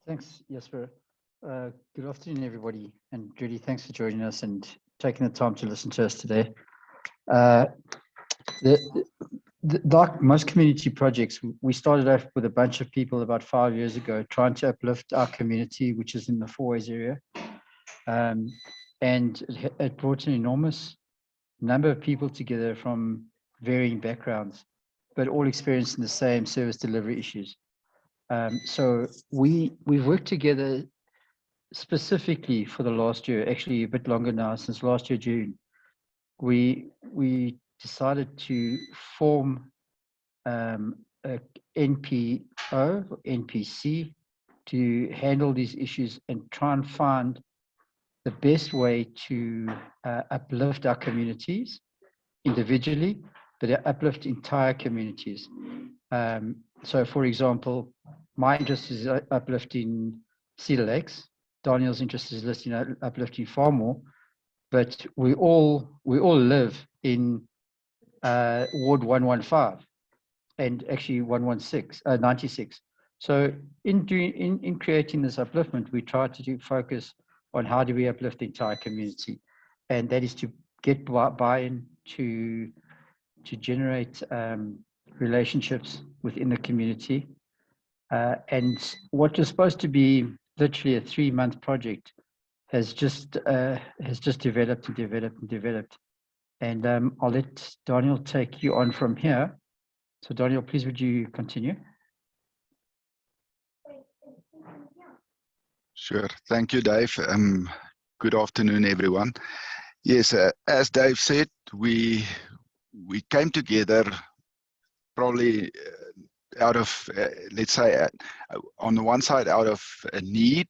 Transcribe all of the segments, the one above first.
Thanks, Jesper. Good afternoon, everybody. And Judy, thanks for joining us and taking the time to listen to us today. Like most community projects, we started off with a bunch of people about 5 years ago trying to uplift our community, which is in the Fourways area. And it brought an enormous number of people together from varying backgrounds, but all experiencing the same service delivery issues. So we've worked together specifically for the last year, actually a bit longer now, since last year, June. We decided to form a NPO, or NPC, to handle these issues and try and find the best way to uplift our communities individually, but uplift entire communities. So, for example, my interest is uplifting Cedar Lakes. Daniel's interest is uplifting Farmore, but we all live in Ward 115 and actually 96. So in creating this upliftment, we try to focus on how do we uplift the entire community, and that is to get buy-in to generate relationships within the community. And what was supposed to be literally a 3-month project has just developed. And I'll let Daniel take you on from here. So Daniel, please would you continue? Sure. Thank you, Dave. Good afternoon, everyone. Yes, as Dave said, we came together probably out of, let's say, on the one side, out of a need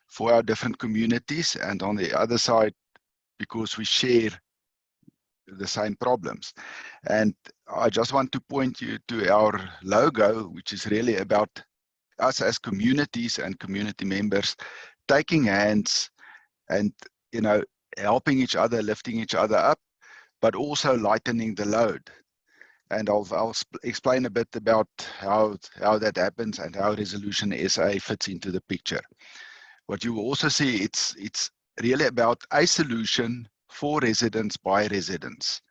for our different communities, and on the other side, because we share the same problems. And I just want to point you to our logo, which is really about us as communities and community members taking hands and, you know, helping each other, lifting each other up, but also lightening the load. And I'll explain a bit about how that happens and how ResolutionSA fits into the picture. What you will also see, it's really about a solution for residents by residents.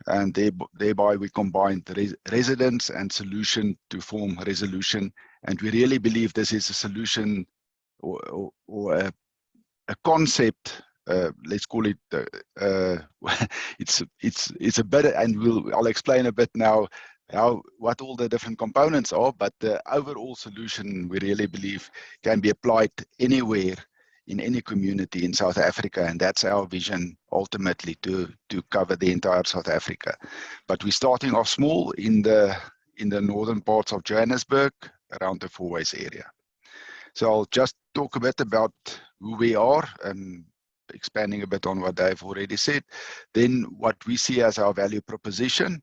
And thereby we combine the residents and solution to form resolution. And we really believe this is a solution or a concept. Let's call it. It's a bit, and I'll explain a bit now what all the different components are. But the overall solution we really believe can be applied anywhere in any community in South Africa, and that's our vision ultimately to cover the entire South Africa. But we're starting off small in the northern parts of Johannesburg, around the Fourways area. So I'll just talk a bit about who we are, expanding a bit on what Dave already said, then what we see as our value proposition,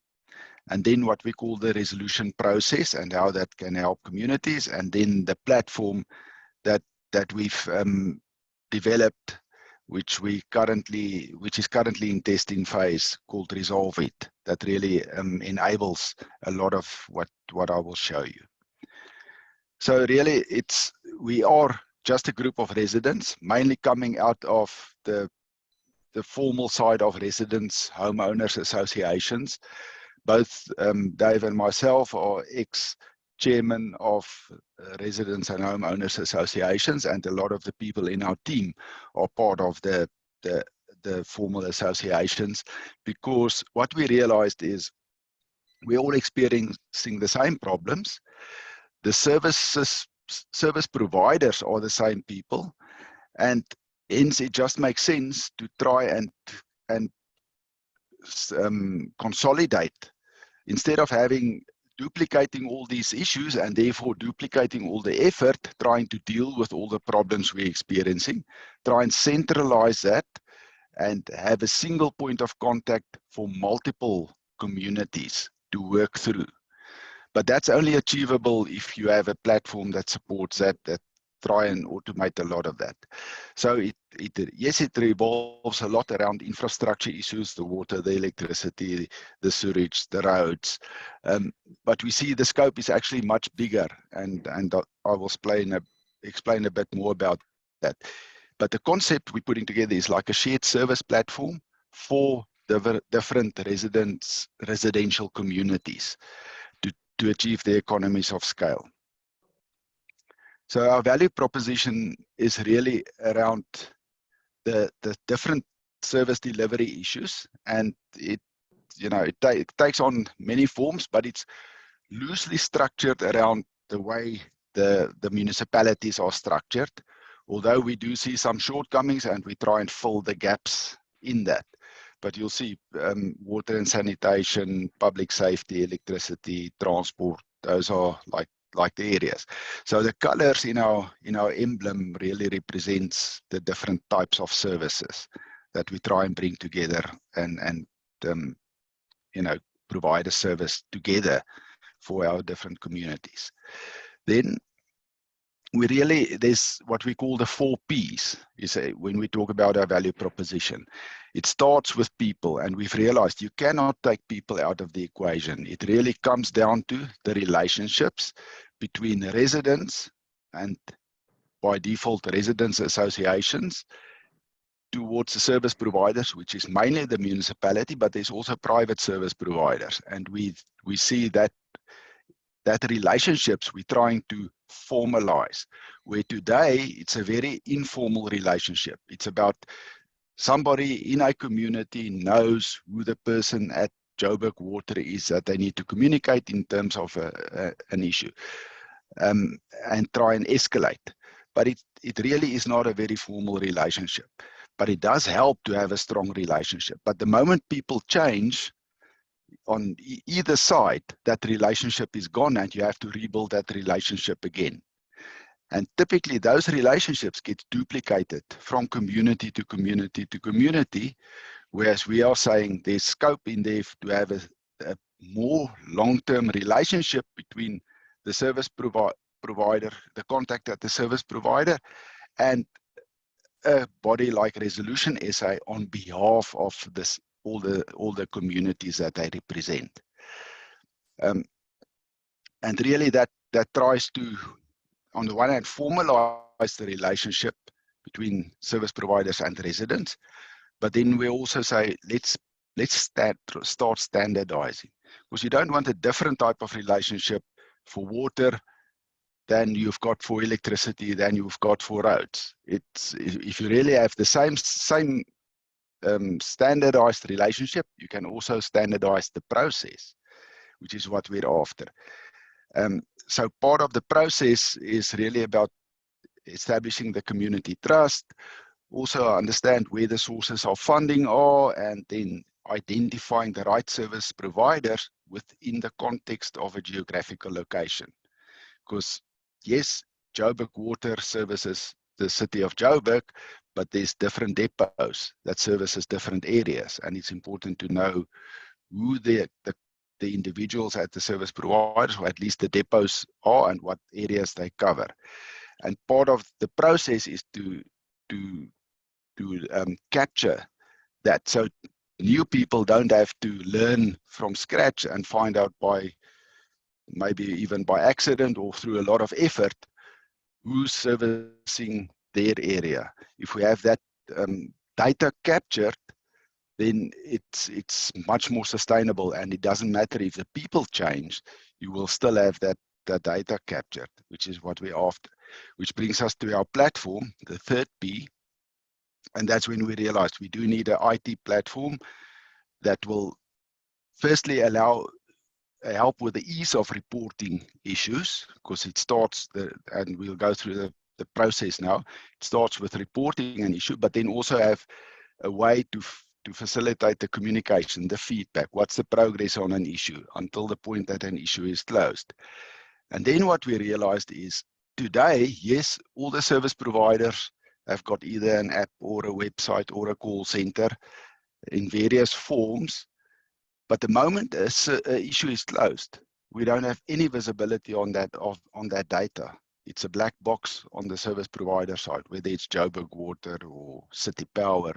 and then what we call the resolution process and how that can help communities, and then the platform that we've developed, which is currently in testing phase, called Resolve It, that really enables a lot of what I will show you. So really, we are just a group of residents, mainly coming out of the formal side of residents, homeowners associations. Both Dave and myself are ex-chairman of residents and homeowners associations, and a lot of the people in our team are part of the formal associations, because what we realized is we're all experiencing the same problems. The service providers are the same people, and hence it just makes sense to try and consolidate, instead of duplicating all these issues and therefore duplicating all the effort trying to deal with all the problems we're experiencing. Try and centralize that and have a single point of contact for multiple communities to work through. But that's only achievable if you have a platform that supports that try and automate a lot of that. So yes, it revolves a lot around infrastructure issues, the water, the electricity, the sewage, the roads. But we see the scope is actually much bigger, and I will explain explain a bit more about that. But the concept we're putting together is like a shared service platform for the different residential communities to achieve the economies of scale. So our value proposition is really around the different service delivery issues, and it takes on many forms, but it's loosely structured around the way the municipalities are structured, although we do see some shortcomings and we try and fill the gaps in that. But you'll see water and sanitation, public safety, electricity, transport, those are like the areas. So the colors in our emblem really represents the different types of services that we try and bring together and provide a service together for our different communities. Then there's what we call the 4 Ps. When we talk about our value proposition, it starts with people, and we've realized you cannot take people out of the equation. It really comes down to the relationships between residents and, by default, residents associations towards the service providers, which is mainly the municipality, but there's also private service providers. And we see that relationships we're trying to formalize, where today it's a very informal relationship. It's about somebody in a community knows who the person at Joburg Water is that they need to communicate in terms of an issue, and try and escalate. But it really is not a very formal relationship. But it does help to have a strong relationship. But the moment people change on either side, that relationship is gone and you have to rebuild that relationship again. And typically those relationships get duplicated from community to community to community, whereas we are saying there's scope in there to have a more long-term relationship between the service provider, the contact at the service provider, and a body like ResolutionSA on behalf of all the communities that they represent. And really that tries to, on the one hand, formalize the relationship between service providers and residents, but then we also say let's start standardizing, because you don't want a different type of relationship for water than you've got for electricity, than you've got for roads. If you really have the same standardized relationship, you can also standardize the process, which is what we're after. So part of the process is really about establishing the community trust, also understand where the sources of funding are, and then identifying the right service providers within the context of a geographical location. Because yes, Joburg Water services the city of Joburg, but there's different depots that services different areas, and it's important to know who the individuals at the service providers, or at least the depots, are and what areas they cover. And part of the process is to capture that, so new people don't have to learn from scratch and find out maybe even by accident or through a lot of effort who's servicing their area. If we have that data captured, then it's much more sustainable, and it doesn't matter if the people change, you will still have that data captured, which is what we're after. Which brings us to our platform, the 3rd P, and that's when we realized we do need an IT platform that will firstly allow help with the ease of reporting issues, because it starts, and we'll go through the process now. It starts with reporting an issue, but then also have a way to facilitate the communication, the feedback. What's the progress on an issue until the point that an issue is closed? And then what we realized is today, yes, all the service providers have got either an app or a website or a call center in various forms. But the moment an issue is closed, we don't have any visibility on that data. It's a black box on the service provider side, whether it's Joburg Water or City Power.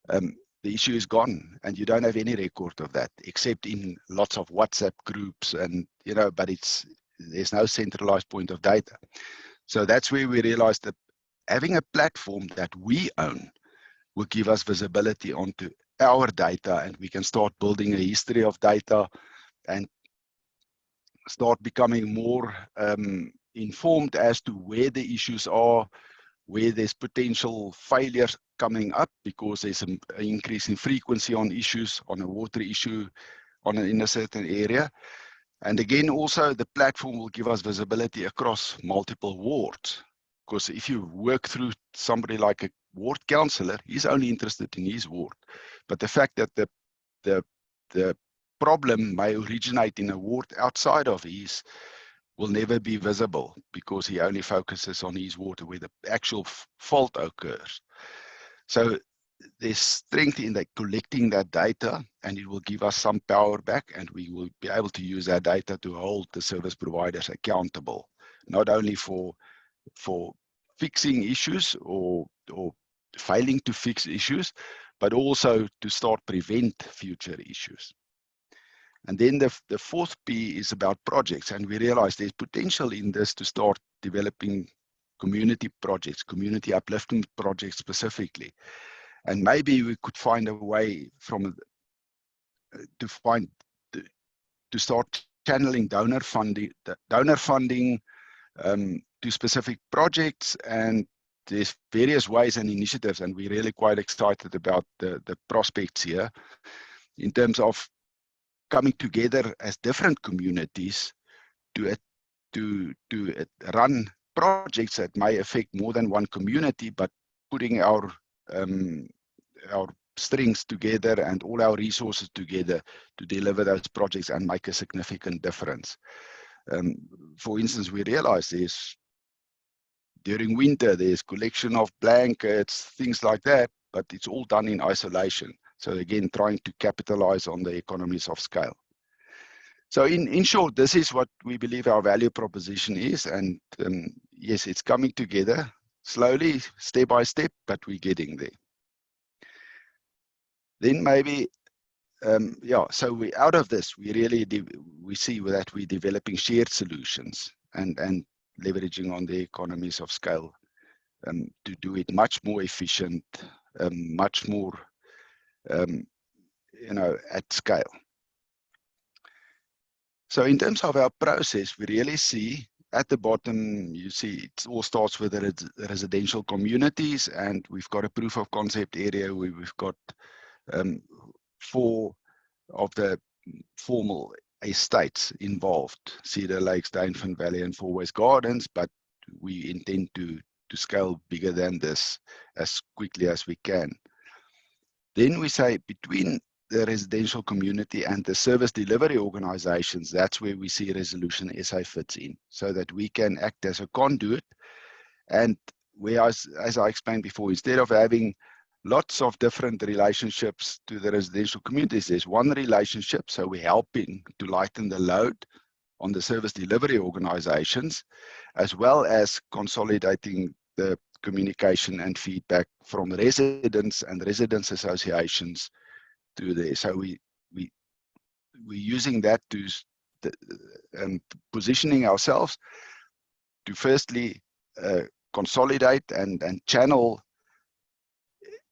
The issue is gone, and you don't have any record of that, except in lots of WhatsApp groups, and but there's no centralized point of data. So that's where we realized that having a platform that we own will give us visibility onto our data, and we can start building a history of data and start becoming more informed as to where the issues are, where there's potential failures coming up because there's an increase in frequency on issues, on a water issue in a certain area. And again, also the platform will give us visibility across multiple wards. Because if you work through somebody like a ward councillor, he's only interested in his ward. But the fact that the problem may originate in a ward outside of his will never be visible because he only focuses on his ward where the actual fault occurs. So there's strength in that collecting that data, and it will give us some power back, and we will be able to use that data to hold the service providers accountable, not only for fixing issues or failing to fix issues, but also to start prevent future issues. And then the fourth P is about projects, and we realize there's potential in this to start developing community projects, community uplifting projects specifically. And maybe we could find a way to start channeling donor funding to specific projects, and there's various ways and initiatives, and we're really quite excited about the prospects here in terms of coming together as different communities to run projects that may affect more than one community, but putting our strengths together and all our resources together to deliver those projects and make a significant difference. For instance, we realize during winter, there's collection of blankets, things like that, but it's all done in isolation. So again, trying to capitalize on the economies of scale. So in short, this is what we believe our value proposition is. And yes, it's coming together slowly, step by step, but we're getting there. Then maybe, so out of this, we see that we're developing shared solutions and leveraging on the economies of scale to do it much more efficient, much more, at scale. So in terms of our process, we really see at the bottom, you see it all starts with the residential communities, and we've got a proof of concept area where we've got 4 of the formal estates involved: Cedar Lakes, Dainfern Valley, and Four West Gardens, but we intend to scale bigger than this as quickly as we can. Then we say between the residential community and the service delivery organizations, that's where we see ResolutionSA fits in, so that we can act as a conduit. And whereas, as I explained before, instead of having lots of different relationships to the residential communities, there's one relationship, so we're helping to lighten the load on the service delivery organizations, as well as consolidating the communication and feedback from residents and residents associations to there. So we're using that to positioning ourselves to firstly consolidate and channel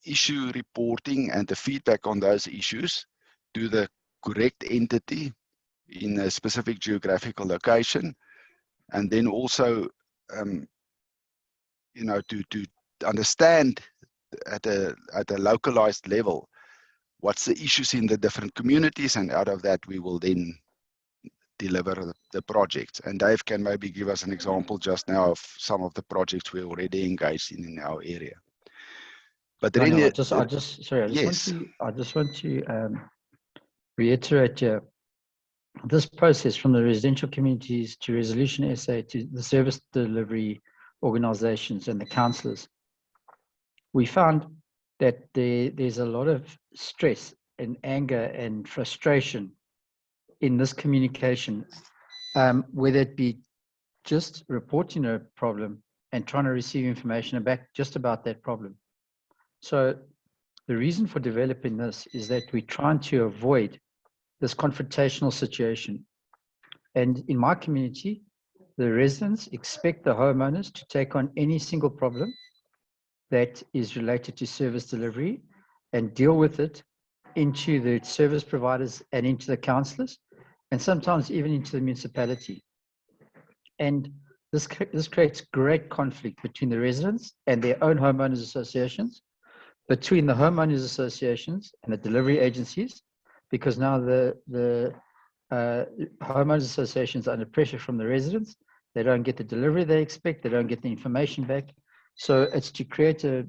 issue reporting and the feedback on those issues to the correct entity in a specific geographical location, and then also to understand at a localized level what's the issues in the different communities, and out of that we will then deliver the projects. And Dave can maybe give us an example just now of some of the projects we're already engaged in our area. But then I just want to reiterate here, this process from the residential communities to ResolutionSA to the service delivery organizations and the councillors, we found that there's a lot of stress and anger and frustration in this communication, whether it be just reporting a problem and trying to receive information back just about that problem. So the reason for developing this is that we're trying to avoid this confrontational situation. And in my community, the residents expect the homeowners to take on any single problem that is related to service delivery and deal with it into the service providers and into the councillors, and sometimes even into the municipality. And this creates great conflict between the residents and their own homeowners associations, between the homeowners associations and the delivery agencies, because now the homeowners associations are under pressure from the residents. They don't get the delivery they expect. They don't get the information back. So it's to create a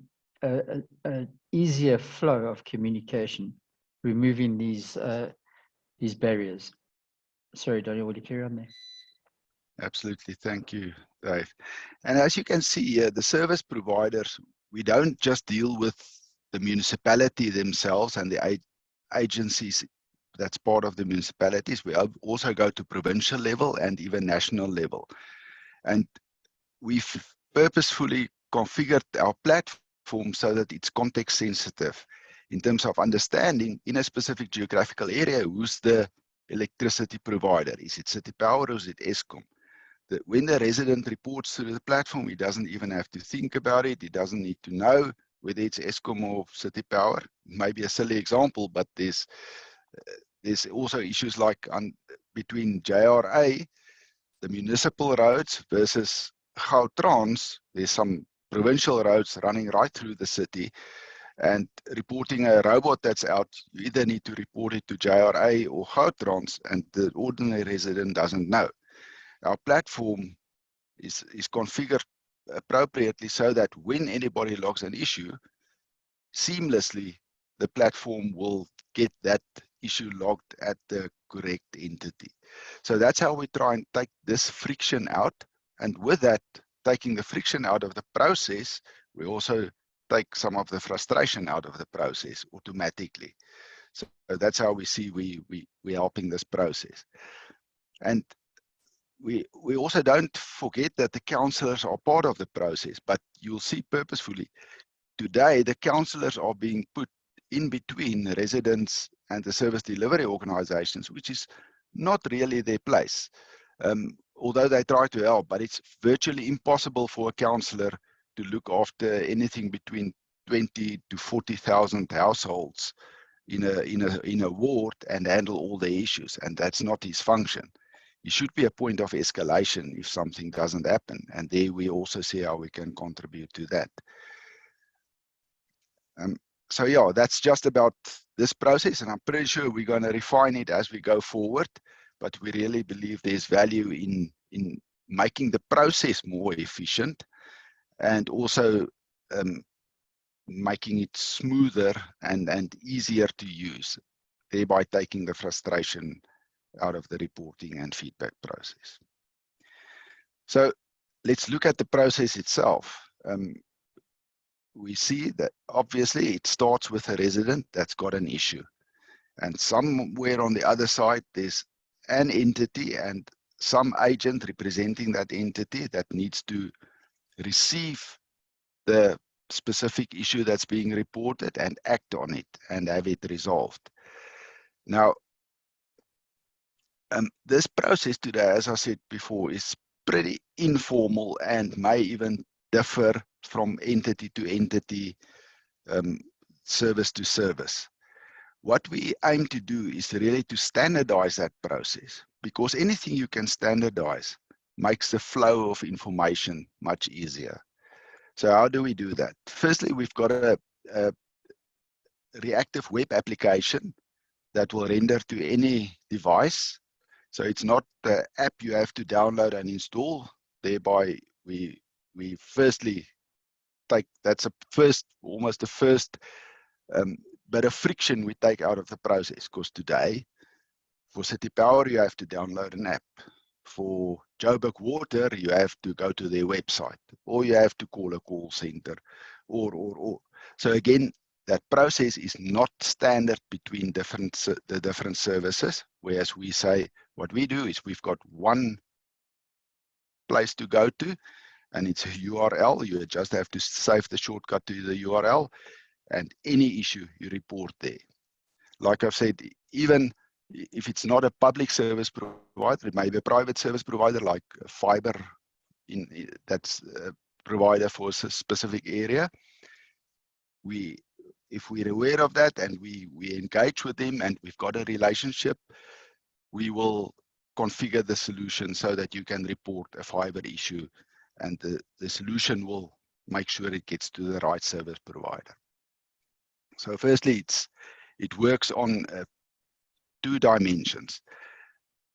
easier flow of communication, removing these barriers. Sorry, Daniel, will you carry on there? Absolutely, thank you, Dave. And as you can see here, the service providers, we don't just deal with the municipality themselves and the agencies that's part of the municipalities. We also go to provincial level and even national level. And we've purposefully configured our platform so that it's context sensitive in terms of understanding in a specific geographical area who's the electricity provider. Is it City Power or is it Eskom? When the resident reports to the platform, he doesn't even have to think about it. He doesn't need to know whether it's Eskom or City Power. Maybe a silly example, but there's also issues like between JRA, the municipal roads, versus Gautrans. There's some provincial roads running right through the city, and reporting a robot that's out, you either need to report it to JRA or Gautrans, and the ordinary resident doesn't know. Our platform is configured appropriately so that when anybody logs an issue, seamlessly the platform will get that issue logged at the correct entity. So that's how we try and take this friction out. And with that, taking the friction out of the process, we also take some of the frustration out of the process automatically. So that's how we see we're helping this process. And we also don't forget that the councillors are part of the process, but you'll see purposefully today the councillors are being put in between residents and the service delivery organizations, which is not really their place. Although they try to help, but it's virtually impossible for a councillor to look after anything between 20 to 40,000 households in a ward and handle all the issues, and that's not his function. It should be a point of escalation if something doesn't happen, and there we also see how we can contribute to that. So yeah, that's just about this process, and I'm pretty sure we're going to refine it as we go forward, but we really believe there's value in making the process more efficient and also making it smoother and easier to use, thereby taking the frustration out of the reporting and feedback process. So let's look at the process itself. We see that obviously it starts with a resident that's got an issue, and somewhere on the other side there's an entity and some agent representing that entity that needs to receive the specific issue that's being reported and act on it and have it resolved. Now, this process today, as I said before, is pretty informal and may even differ from entity to entity, service to service. What we aim to do is really to standardize that process, because anything you can standardize makes the flow of information much easier. So how do we do that? Firstly, we've got a reactive web application that will render to any device. So it's not the app you have to download and install. Thereby, we firstly take, that's almost the first bit of friction we take out of the process, because today, for City Power, you have to download an app. For Joburg Water, you have to go to their website, or you have to call a call center, or. So again, that process is not standard between the different services, whereas we say what we do is we've got one place to go to, and it's a URL. You just have to save the shortcut to the URL, and any issue you report there. Like I've said, even If it's not a public service provider, it may be a private service provider like fiber that's a provider for a specific area. If we're aware of that and we engage with them and we've got a relationship, we will configure the solution so that you can report a fiber issue, and the solution will make sure it gets to the right service provider. So firstly, it works on 2 dimensions: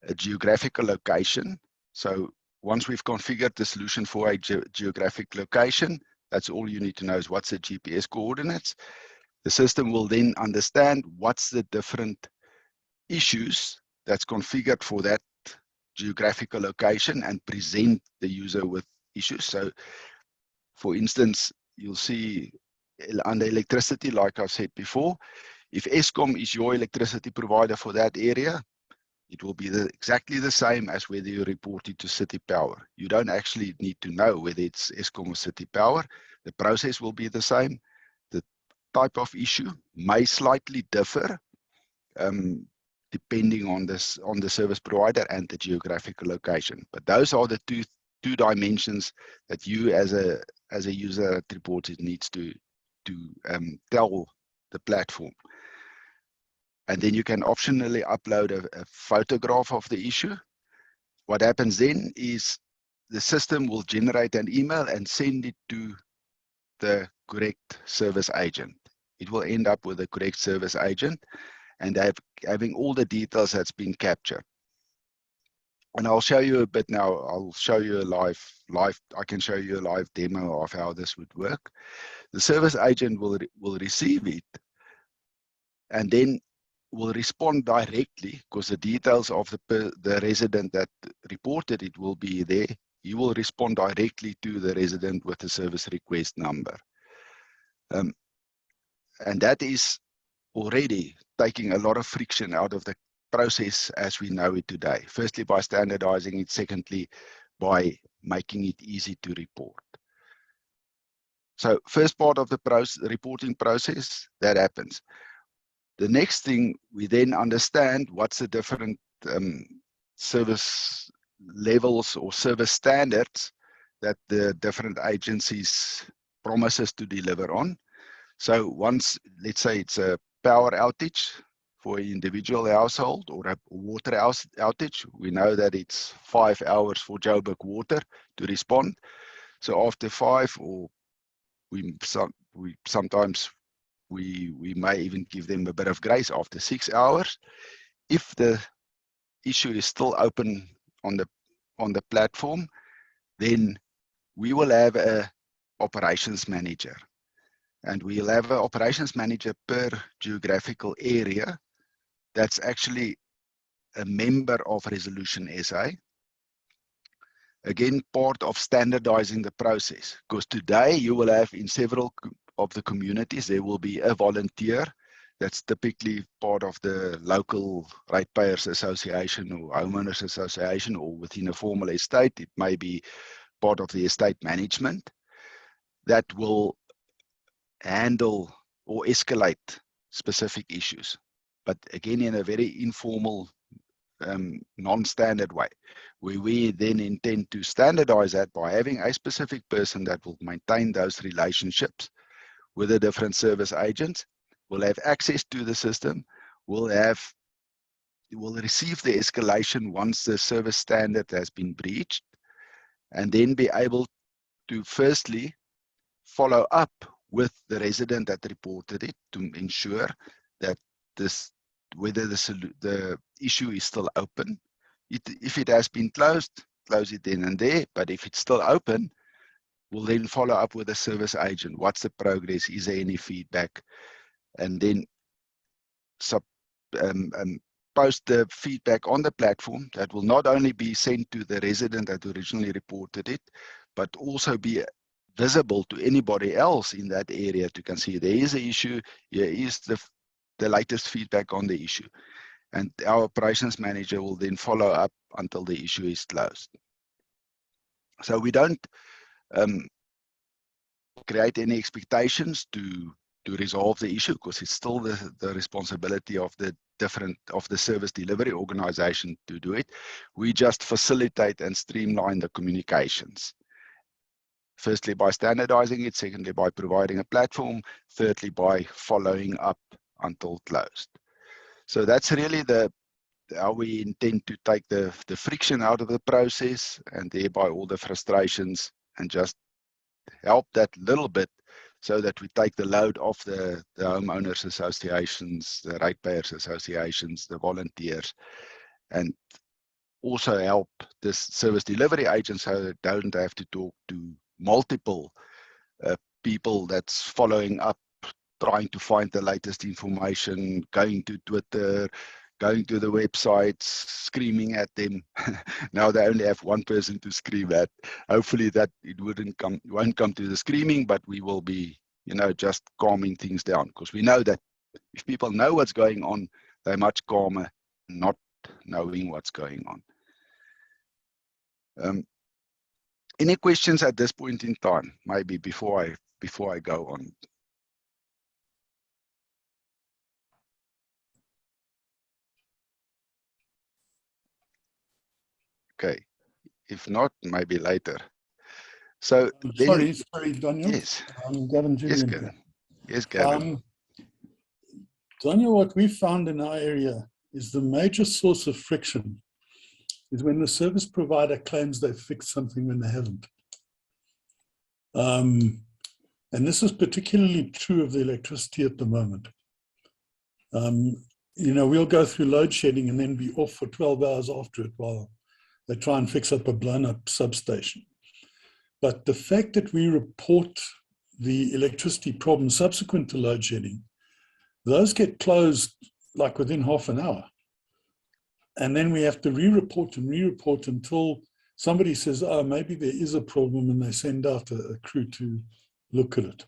a geographical location. So once we've configured the solution for a geographic location, that's all you need to know is what's the GPS coordinates. The system will then understand what's the different issues that's configured for that geographical location and present the user with issues. So for instance, you'll see under electricity, like I've said before, if Eskom is your electricity provider for that area, it will be exactly the same as whether you report it to City Power. You don't actually need to know whether it's Eskom or City Power. The process will be the same. The type of issue may slightly differ depending on the service provider and the geographical location. But those are the two dimensions that you as a user that reports it needs to tell the platform. And then you can optionally upload a photograph of the issue. What happens then is the system will generate an email and send it to the correct service agent. It will end up with the correct service agent and having all the details that's been captured. And I'll show you a bit now. I'll show you I can show you a live demo of how this would work. The service agent will receive it and then will respond directly, because the details of the resident that reported it will be there. He will respond directly to the resident with the service request number. And that is already taking a lot of friction out of the process as we know it today. Firstly, by standardizing it. Secondly, by making it easy to report. So first part of the reporting process, that happens. The next thing, we then understand what's the different service levels or service standards that the different agencies promises to deliver on. So once, let's say it's a power outage for an individual household or a water outage, we know that it's 5 hours for Joburg Water to respond. So after 5, or sometimes we may even give them a bit of grace after 6 hours. If the issue is still open on the platform, then we will have a operations manager. And we'll have an operations manager per geographical area that's actually a member of ResolutionSA. Again, part of standardizing the process, because today you will have in several of the communities, there will be a volunteer that's typically part of the local ratepayers association or homeowners association, or within a formal estate, it may be part of the estate management that will handle or escalate specific issues. But again, in a very informal, non-standard way, where we then intend to standardize that by having a specific person that will maintain those relationships with the different service agents, will have access to the system, will receive the escalation once the service standard has been breached, and then be able to firstly follow up with the resident that reported it to ensure that whether the issue is still open. If it has been closed, close it then and there. But if it's still open, we'll then follow up with the service agent. What's the progress? Is there any feedback? And then post the feedback on the platform that will not only be sent to the resident that originally reported it, but also be visible to anybody else in that area to can see there is an issue, here is the latest feedback on the issue. And our operations manager will then follow up until the issue is closed. So we don't create any expectations to resolve the issue, because it's still the responsibility of the the service delivery organization to do it. We just facilitate and streamline the communications. Firstly, by standardizing it. Secondly, by providing a platform. Thirdly, by following up until closed. So that's really how we intend to take the friction out of the process, and thereby all the frustrations, and just help that little bit, so that we take the load off the homeowners associations, the ratepayers associations, the volunteers, and also help this service delivery agents so they don't have to talk to multiple people that's following up, trying to find the latest information, going to Twitter, going to the websites, screaming at them. Now they only have one person to scream at. Hopefully that it won't come to the screaming, but we will be, just calming things down, because we know that if people know what's going on, they're much calmer not knowing what's going on. Any questions at this point in time? Maybe before I go on. Okay, if not, maybe later. So sorry, Daniel. Yes. Gavin Yes, Julian. Gavin. Yes, Gavin. Daniel, what we found in our area is the major source of friction is when the service provider claims they've fixed something when they haven't. And this is particularly true of the electricity at the moment. We'll go through load shedding and then be off for 12 hours after it while they try and fix up a blown up substation. But the fact that we report the electricity problem subsequent to load shedding, those get closed like within half an hour. And then we have to re-report until somebody says, oh, maybe there is a problem, and they send out a crew to look at it.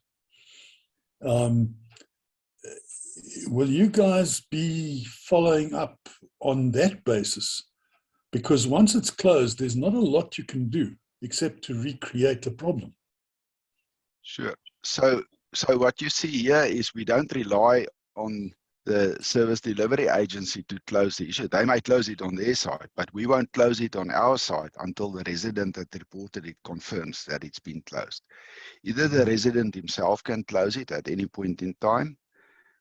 Will you guys be following up on that basis? Because once it's closed, there's not a lot you can do except to recreate the problem. Sure. So what you see here is we don't rely on the service delivery agency to close the issue. They might close it on their side, but we won't close it on our side until the resident that reported it confirms that it's been closed. Either the resident himself can close it at any point in time,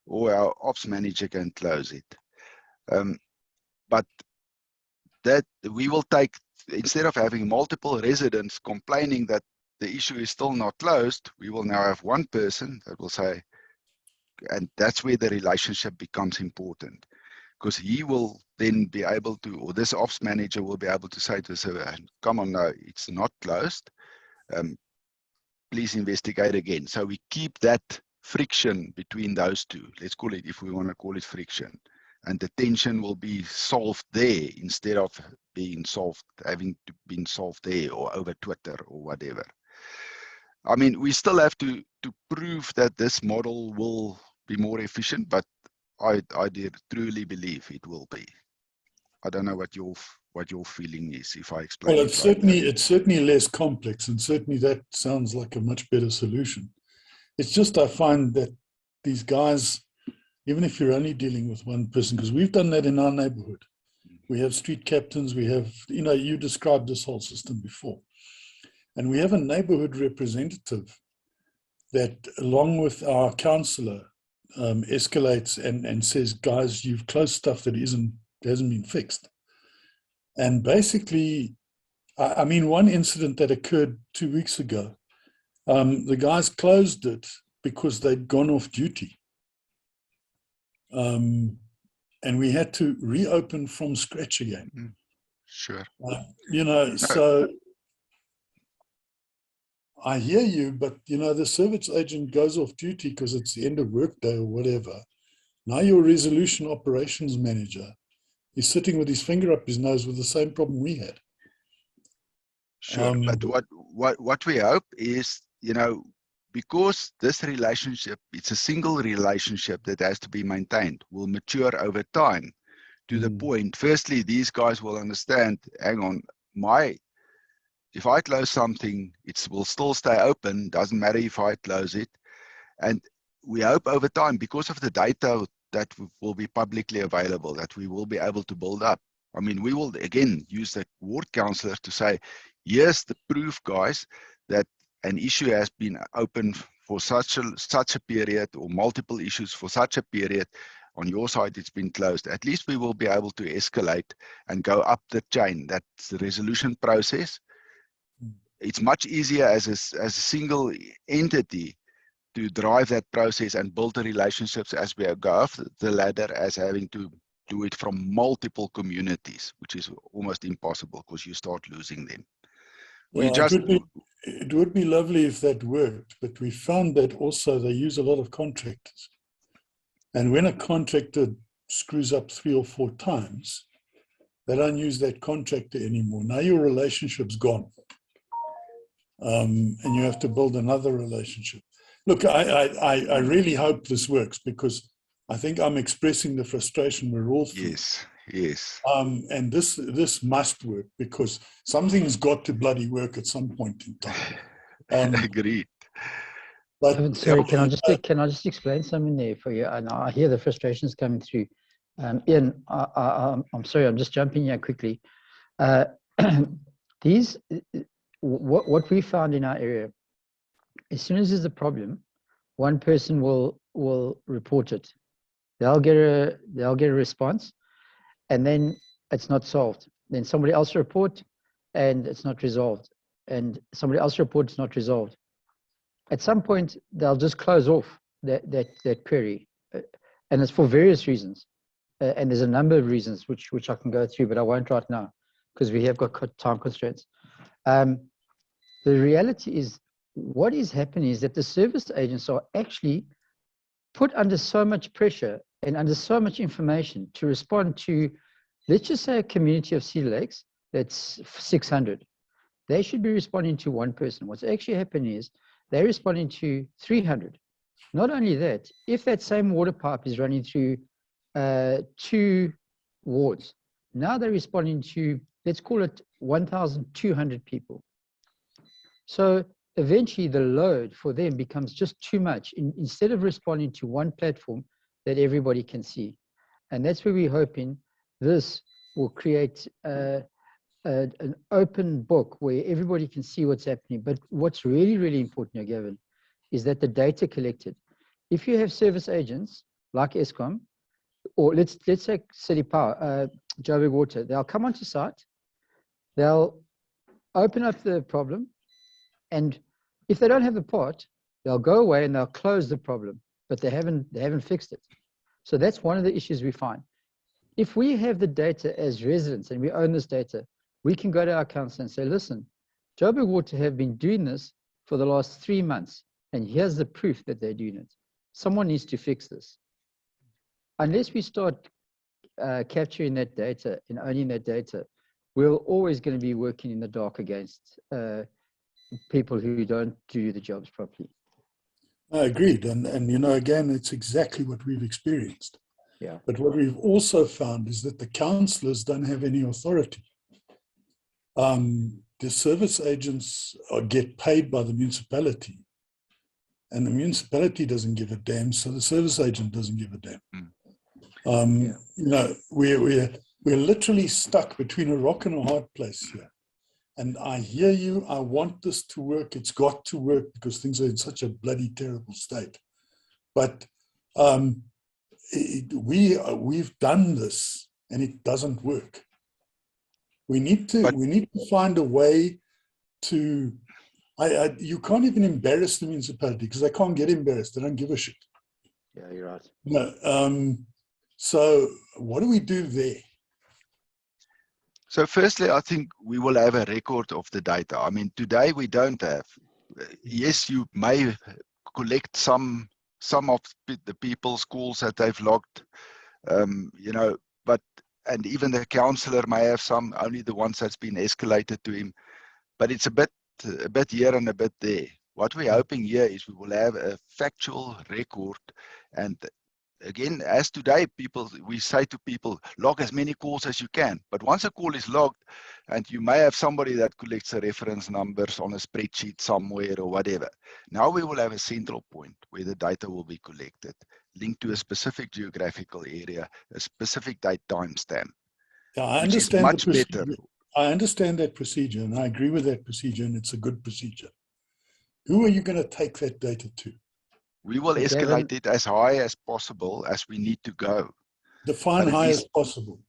or our ops manager can close it. But that we will take, instead of having multiple residents complaining that the issue is still not closed, we will now have one person that will say, and that's where the relationship becomes important, because he will then be able to, or this ops manager will be able to say to the server, come on, no, it's not closed. Please investigate again. So we keep that friction between those two. Let's call it, if we want to call it friction. And the tension will be solved there instead of having to be solved there or over Twitter or whatever. I mean, we still have to prove that this model will be more efficient, but I truly believe it will be. I don't know what your feeling is if I explain. Well, it's certainly less complex, and certainly that sounds like a much better solution. It's just I find that these guys, even if you're only dealing with one person, because we've done that in our neighborhood. We have street captains, we have, you described this whole system before. And we have a neighborhood representative that, along with our councillor, escalates and says, guys, you've closed stuff that hasn't been fixed. And basically, I mean, one incident that occurred 2 weeks ago, the guys closed it because they'd gone off duty. And we had to reopen from scratch again. Sure. So I hear you, but the service agent goes off duty because it's the end of workday or whatever. Now your resolution operations manager is sitting with his finger up his nose with the same problem we had. Sure, but what we hope is, because this relationship, it's a single relationship that has to be maintained, will mature over time to the point, firstly, these guys will understand, hang on, if I close something, it will still stay open, doesn't matter if I close it. And we hope over time, because of the data that will be publicly available, that we will be able to build up. I mean, we will again use the ward councillors to say, here's the proof, guys, that an issue has been open for such a period, or multiple issues for such a period. On your side, it's been closed. At least we will be able to escalate and go up the chain. That's the resolution process. It's much easier as a single entity to drive that process and build the relationships as we go up the ladder, as having to do it from multiple communities, which is almost impossible because you start losing them. Well, it would be lovely if that worked, but we found that also they use a lot of contractors. And when a contractor screws up 3 or 4 times, they don't use that contractor anymore. Now your relationship's gone. And you have to build another relationship. Look, I really hope this works, because I think I'm expressing the frustration we're all through. Yes, yes. And this must work, because something's got to bloody work at some point in time. Agreed. But sorry, can I just explain something there for you? And I hear the frustrations coming through. Ian, I'm sorry, I'm just jumping here quickly. What we found in our area, as soon as there's a problem, one person will report it. They'll get a response, and then it's not solved. Then somebody else report, and it's not resolved. And somebody else report, it's not resolved. At some point, they'll just close off that query, and it's for various reasons. And there's a number of reasons which I can go through, but I won't right now because we have got time constraints. The reality is, what is happening is that the service agents are actually put under so much pressure and under so much information to respond to, let's just say, a community of Cedar Lakes that's 600. They should be responding to one person. What's actually happening is they're responding to 300. Not only that, if that same water pipe is running through 2 wards, now they're responding to, let's call it 1,200 people. So eventually the load for them becomes just too much instead of responding to one platform that everybody can see. And that's where we're hoping this will create an open book where everybody can see what's happening. But what's really, really important here, Gavin, is that the data collected. If you have service agents like Eskom, or let's say City Power, Joburg Water, they'll come onto site, they'll open up the problem, and if they don't have the part, they'll go away and they'll close the problem, but they haven't fixed it. So that's one of the issues we find. If we have the data as residents and we own this data, we can go to our council and say, listen, Joburg Water have been doing this for the last 3 months, and here's the proof that they're doing it. Someone needs to fix this. Unless we start capturing that data and owning that data, we're always going to be working in the dark against people who don't do the jobs properly. I agreed. And you know, again, it's exactly what we've experienced. Yeah. But what we've also found is that the councillors don't have any authority. The service agents get paid by the municipality, and the municipality doesn't give a damn, so the service agent doesn't give a damn. You know, we're literally stuck between a rock and a hard place here. And I hear you, I want this to work. It's got to work because things are in such a bloody terrible state. But we've done this and it doesn't work. We need to find a way to, you can't even embarrass the municipality because they can't get embarrassed. They don't give a shit. Yeah, you're right. No, so what do we do there? So firstly, I think we will have a record of the data. I mean, today we don't have. Yes, you may collect some of the people's calls that they've logged, you know, and even the councillor may have some, only the ones that's been escalated to him. But it's a bit here and a bit there. What we're hoping here is we will have a factual record. And again, as today, we say to people, log as many calls as you can. But once a call is logged, and you may have somebody that collects the reference numbers on a spreadsheet somewhere or whatever, now we will have a central point where the data will be collected. linked to a specific geographical area, a specific date timestamp, Yeah, I which is understand much the better. procedure. I understand that procedure, and I agree with that procedure, and it's a good procedure. Who are you going to take that data to? We will So escalate Gavin, it as high as possible as we need to go. Define But it high is as possible.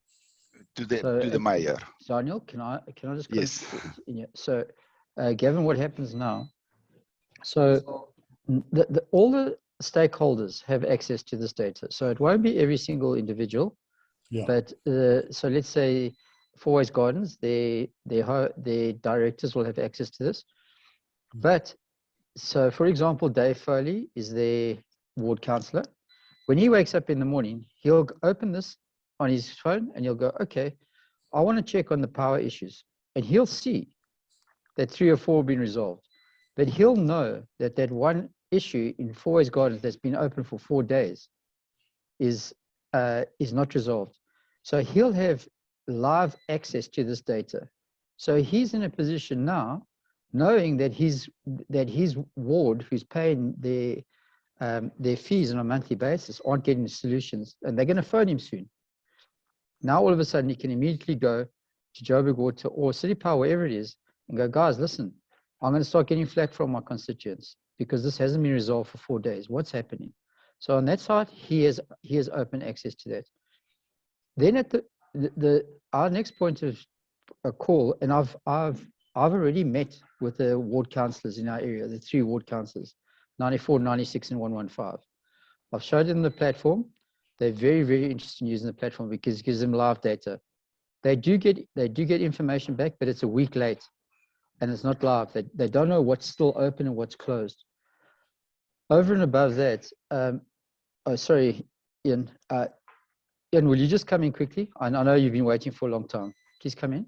to so the mayor. Daniel, can I just Yes. yeah. So Gavin, what happens now? So all the stakeholders have access to this data. So it won't be every single individual, Yeah. but so let's say Four Ways Gardens, their directors will have access to this. But so, for example, Dave Foley is their ward councillor. When he wakes up in the morning, he'll open this on his phone and he'll go, okay, I want to check on the power issues. And he'll see that 3 or 4 have been resolved. But he'll know that that one issue in Four Ways Gardens that's been open for 4 days is not resolved. So he'll have live access to this data. So he's in a position now, knowing that his ward, who's paying their fees on a monthly basis, aren't getting the solutions, and they're going to phone him soon. Now all of a sudden he can immediately go to Joburg Water or City Power, wherever it is, and go, guys, listen, I'm going to start getting flack from my constituents because this hasn't been resolved for 4 days. What's happening? So on that side, he has open access to that. Then at our next point of a call, and I've already met with the ward councillors in our area, the 3 ward councillors, 94, 96, and 115. I've showed them the platform. They're very, very interested in using the platform because it gives them live data. They do get information back, but it's a week late, and it's not live. They don't know what's still open and what's closed. Over and above that, oh, sorry, Ian. Ian, will you just come in quickly? I know you've been waiting for a long time. Please come in.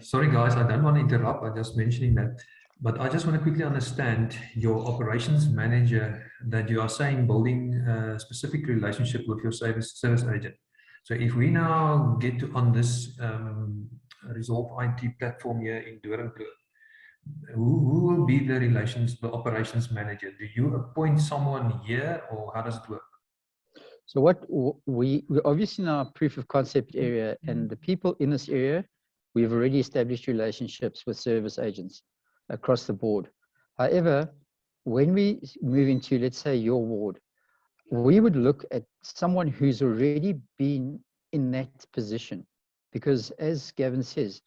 Sorry, guys, I don't want to interrupt. I'm just mentioning that. But I just want to quickly understand your operations manager that you are saying building a specific relationship with your service agent. So if we now get on this Resolve IT platform here in Doornkloof, who will be the operations manager? Do you appoint someone here, or how does it work? So what we're obviously in our proof of concept area, and the people in this area, we've already established relationships with service agents across the board. However, when we move into, let's say, your ward, we would look at someone who's already been in that position, because as Gavin says,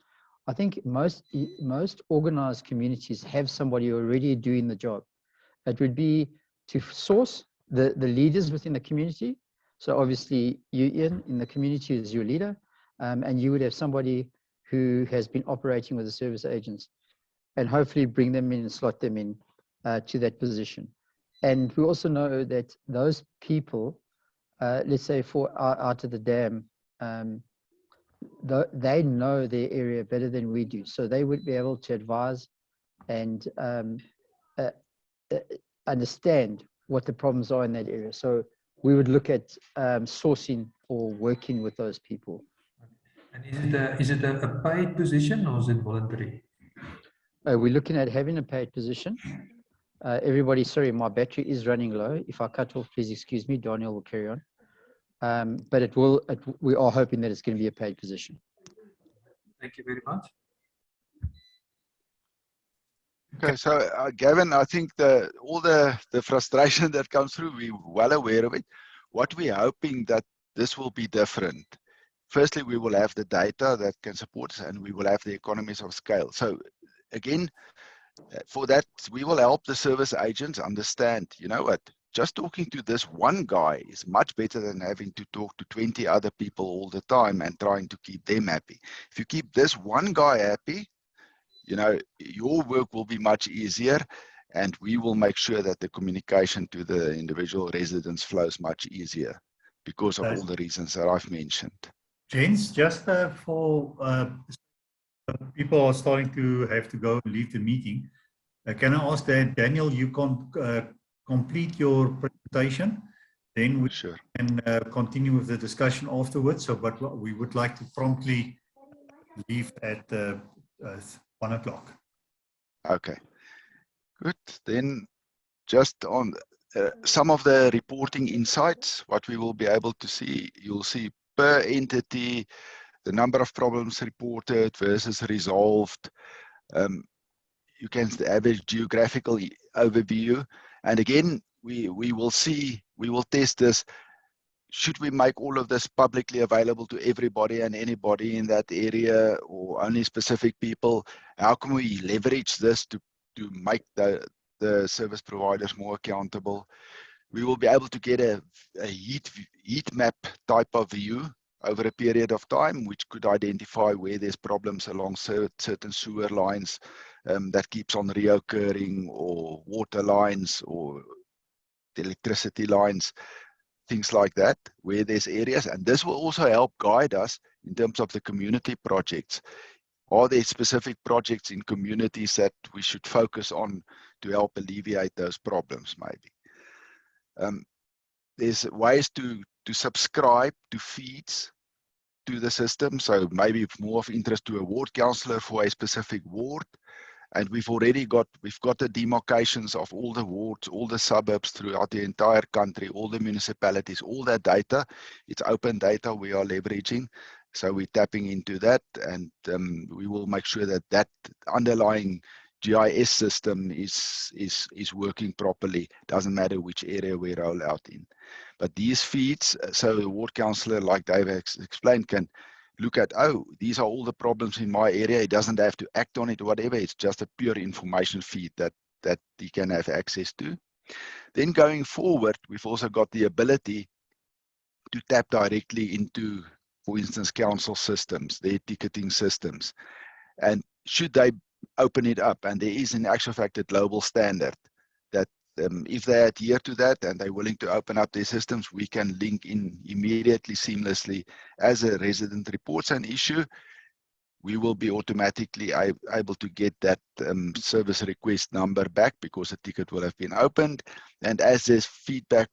I think most organized communities have somebody already doing the job. It would be to source the leaders within the community. So obviously you, Ian, in the community is your leader, and you would have somebody who has been operating with the service agents, and hopefully bring them in and slot them in to that position. And we also know that those people, let's say for out of the dam, they know their area better than we do. So they would be able to advise and understand what the problems are in that area. So we would look at sourcing or working with those people. And is it a paid position, or is it voluntary? We're looking at having a paid position. Everybody, sorry, my battery is running low. If I cut off, please excuse me. Daniel will carry on. But we are hoping that it's going to be a paid position. Thank you very much. Okay, so Gavin, I think all the frustration that comes through, we're well aware of it. What we're hoping that this will be different. Firstly, we will have the data that can support us, and we will have the economies of scale. So again, for that, we will help the service agents understand, you know what, just talking to this one guy is much better than having to talk to 20 other people all the time and trying to keep them happy. If you keep this one guy happy, you know, your work will be much easier, and we will make sure that the communication to the individual residents flows much easier because of all the reasons that I've mentioned. Gents, just for people are starting to have to go and leave the meeting. Can I ask that, Daniel, you can complete your presentation, then we can continue with the discussion afterwards. So, but we would like to promptly leave at 1 o'clock. Okay, good. Then just on some of the reporting insights, what we will be able to see, you'll see per entity, the number of problems reported versus resolved. You can have a geographical overview. And again, we will test this. Should we make all of this publicly available to everybody and anybody in that area, or only specific people? How can we leverage this to make the service providers more accountable? We will be able to get a heat map type of view over a period of time, which could identify where there's problems along certain sewer lines that keeps on reoccurring, or water lines, or the electricity lines, things like that, where there's areas. And this will also help guide us in terms of the community projects. Are there specific projects in communities that we should focus on to help alleviate those problems, maybe? There's ways to subscribe to feeds to the system. So maybe it's more of interest to a ward councillor for a specific ward. And we've got the demarcations of all the wards, all the suburbs throughout the entire country, all the municipalities, all that data. It's open data we are leveraging. So we're tapping into that, and we will make sure that that underlying GIS system is working properly. Doesn't matter which area we roll out in. But these feeds, so the ward councillor, like Dave explained, can look at, oh, these are all the problems in my area. He doesn't have to act on it or whatever. It's just a pure information feed that he can have access to. Then going forward, we've also got the ability to tap directly into, for instance, council systems, their ticketing systems. And should they open it up, and there is in actual fact a global standard that if they adhere to that and they're willing to open up their systems, we can link in immediately, seamlessly. As a resident reports an issue, we will be automatically able to get that service request number back, because the ticket will have been opened. And as this feedback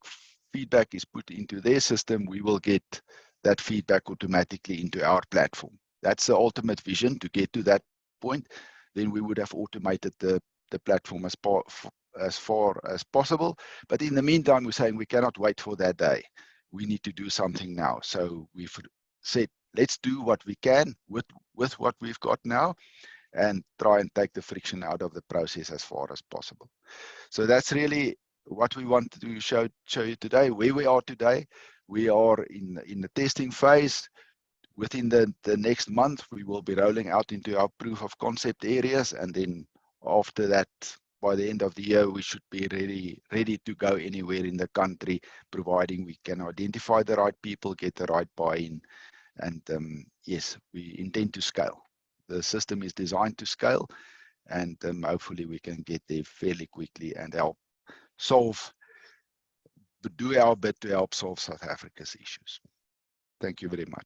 is put into their system, we will get that feedback automatically into our platform. That's the ultimate vision, to get to that point. Then we would have automated the platform as far as possible. But in the meantime, we're saying we cannot wait for that day. We need to do something now. So we've said, let's do what we can with what we've got now, and try and take the friction out of the process as far as possible. So that's really what we want to show you today. Where we are today, we are in the testing phase. Within the next month, we will be rolling out into our proof of concept areas, and then after that, by the end of the year, we should be ready to go anywhere in the country, providing we can identify the right people, get the right buy-in, and yes, we intend to scale. The system is designed to scale, and hopefully we can get there fairly quickly and do our bit to help solve South Africa's issues. Thank you very much.